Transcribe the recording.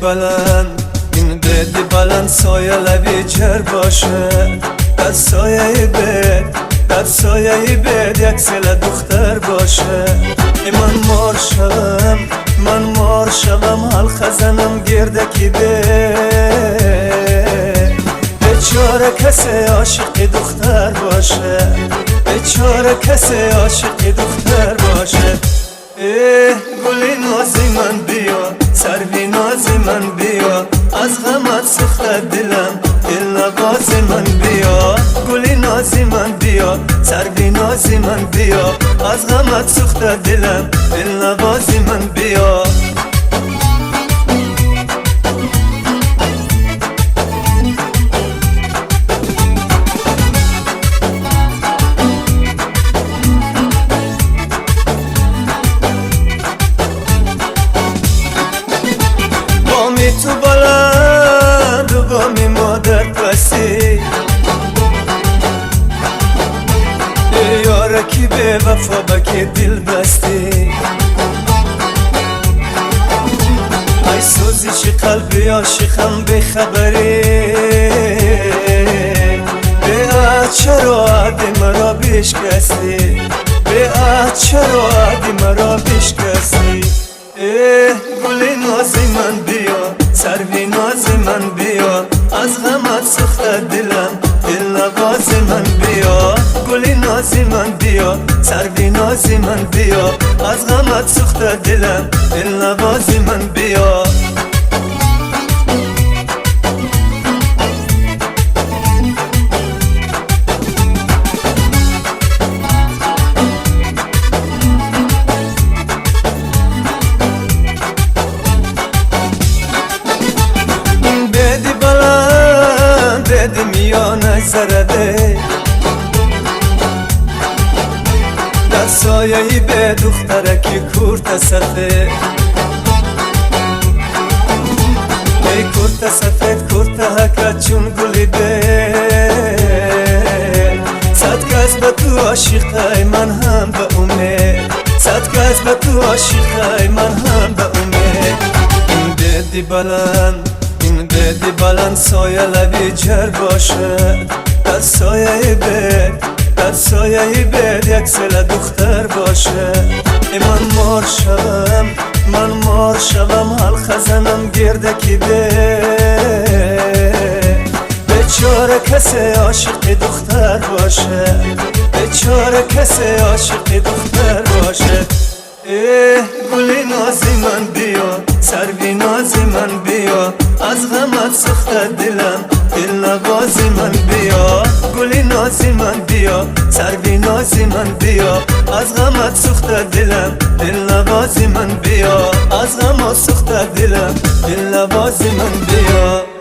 بلند این بدی بلند سایه لبی جر باشه در سایه بید در سایه بید یک سل دختر باشه من مار شوم حال خزنم گردکی بیچاره کسی عاشق دختر باشه بیچاره کسی عاشق دختر باشه گلی نازی من بیا سروی نازی من بیا از غمت سخته دلم دل نوازی من بیا گلی نازی من بیا سروی نازی من بیا از غمت سخته دلم دل نوازی من بیا تو بلند و بامی مادر پسی یارکی به وفا بکی دل بستی ای سوزش قلبی عاشقم به خبری به چرا عهد مرا بشکستی به چرا عهد مرا بشکستی گلی نازی من بیا سروی نازی من بیا از غمت سخته دلم دل نوازی من بیا گلی نازی من بیا سروی نازی من بیا از غمت سخته دلم دل نوازی من بیا میانه زرده در سایه‌ای به دخترکی کورت سفید ای کورت سفید کورت هکت چون گلی به صد کس به تو عاشقه من هم به امید صد کس به تو عاشقه من هم به امید این بدی بلند این بدی بلند سایه لبی جر باشه در سایه بید در سایه بید یک سل دختر باشه من مار شوم حال خزنم گردکی بیچاره کسی عاشق دختر باشه بیچاره کسی عاشق دختر باشه گلی نازی من بیا سروی نازی من بیا از غمت سخته دلم دل نوازی من بیا گلی نازی من بیا سروی نازی من بیا از غمت سخته دلم دل نوازی من بیا از غمت سخته دلم دل نوازی من بیا